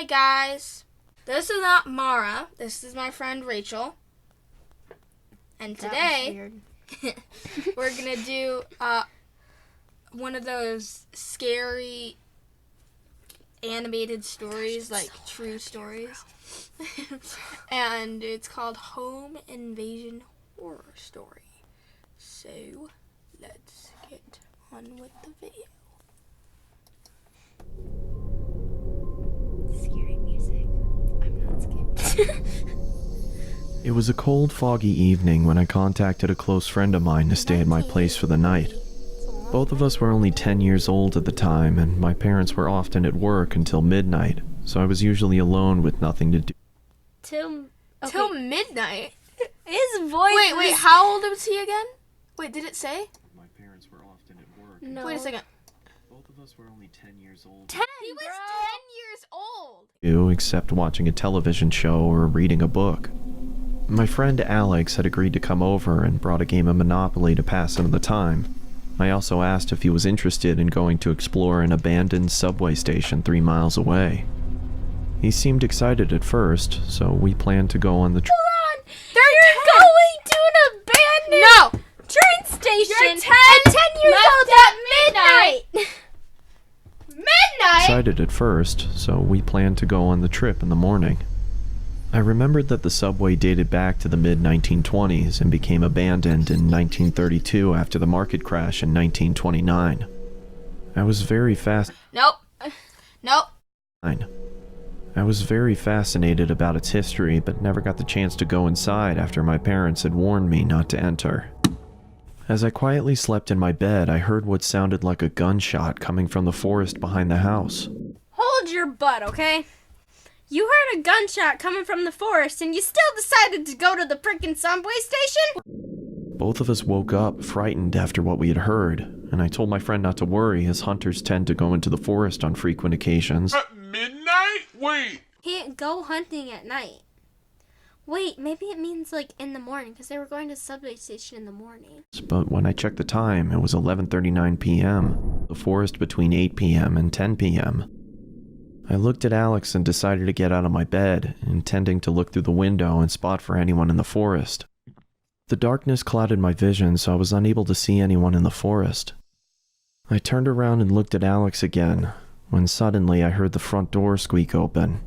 Hi guys, this is not Mara, this is my friend Rachel, and today we're gonna do one of those scary animated stories, like true stories, and it's called Home Invasion Horror Story. So let's get on with the video. Scary music. I'm not scared. It was a cold, foggy evening when I contacted a close friend of mine to stay at my place for the night. Both of us were only 10 years old at the time, and my parents were often at work until midnight, so I was usually alone with nothing to do. Till midnight? His voice. Wait, how old was he again? Wait, did it say? My parents were often at work. No. Wait a second. Both of us were only 10 years old. 10, He was bro. 10 years old. Except watching a television show or reading a book. My friend Alex had agreed to come over and brought a game of Monopoly to pass some of the time. I also asked if he was interested in going to explore an abandoned subway station 3 miles away. He seemed excited at first, so we planned to go on the trip. Hold on. You're going to an abandoned train station. You're 10 at 10 years old at midnight. Excited at first, so we planned to go on the trip in the morning. I remembered that the subway dated back to the mid-1920s and became abandoned in 1932 after the market crash in 1929. I was very Nope. I was very fascinated about its history, but never got the chance to go inside after my parents had warned me not to enter. As I quietly slept in my bed, I heard what sounded like a gunshot coming from the forest behind the house. Hold your butt, okay? You heard a gunshot coming from the forest and you still decided to go to the frickin' subway station? Both of us woke up, frightened after what we had heard, and I told my friend not to worry, as hunters tend to go into the forest on frequent occasions. At midnight? Wait. Can't go hunting at night. Wait, maybe it means like in the morning, because they were going to the subway station in the morning. But when I checked the time, it was 11:39 p.m., the forest between 8 p.m. and 10 p.m. I looked at Alex and decided to get out of my bed, intending to look through the window and spot for anyone in the forest. The darkness clouded my vision, so I was unable to see anyone in the forest. I turned around and looked at Alex again, when suddenly I heard the front door squeak open.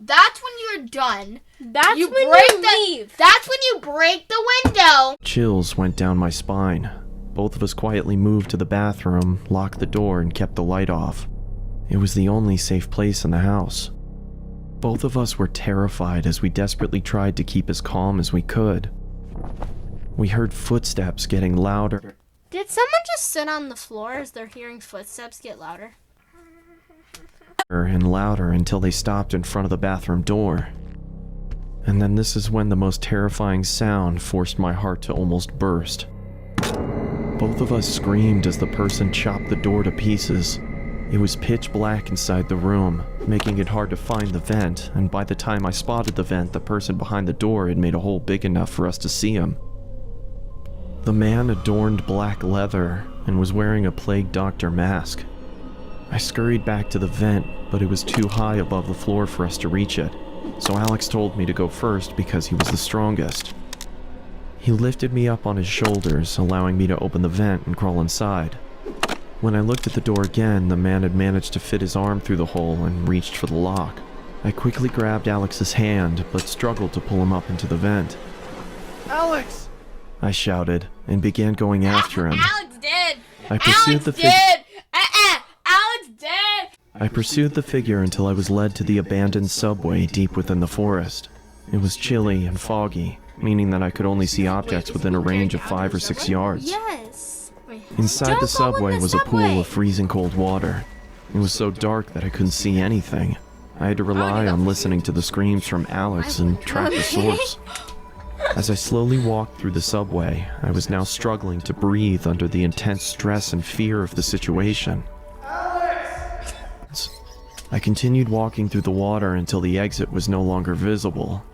That's when you're done. That's You when break you the- leave. That's when you break the window. Chills went down my spine. Both of us quietly moved to the bathroom, locked the door, and kept the light off. It was the only safe place in the house. Both of us were terrified as we desperately tried to keep as calm as we could. We heard footsteps getting louder Did someone just sit on the floor as they're hearing footsteps get louder? and louder until they stopped in front of the bathroom door. And then this is when the most terrifying sound forced my heart to almost burst. Both of us screamed as the person chopped the door to pieces. It was pitch black inside the room, making it hard to find the vent, and by the time I spotted the vent, the person behind the door had made a hole big enough for us to see him. The man adorned black leather and was wearing a plague doctor mask. I scurried back to the vent, but it was too high above the floor for us to reach it, so Alex told me to go first because he was the strongest. He lifted me up on his shoulders, allowing me to open the vent and crawl inside. When I looked at the door again, the man had managed to fit his arm through the hole and reached for the lock. I quickly grabbed Alex's hand, but struggled to pull him up into the vent. Alex! I shouted, and began going after him. Alex did. I pursued the figure. Alex did. I pursued the figure until I was led to the abandoned subway deep within the forest. It was chilly and foggy, meaning that I could only see objects within a range of 5 or 6 yards. Yes. Inside Don't the go in subway the was a subway. pool of freezing cold water. It was so dark that I couldn't see anything. I had to rely on listening to the screams from Alex and track the source. As I slowly walked through the subway, I was now struggling to breathe under the intense stress and fear of the situation. I continued walking through the water until the exit was no longer visible.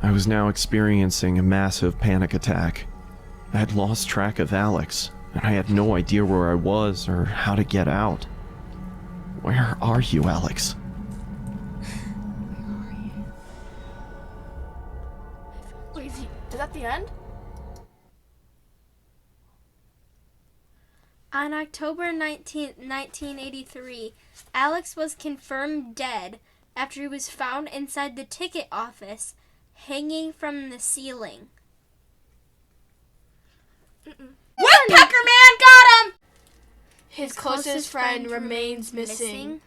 I was now experiencing a massive panic attack. I had lost track of Alex, and I had no idea where I was or how to get out. Where are you, Alex? Wait, is that the end? On October 19th, 1983, Alex was confirmed dead after he was found inside the ticket office, hanging from the ceiling. Woodpecker Man got him! His closest friend remains missing.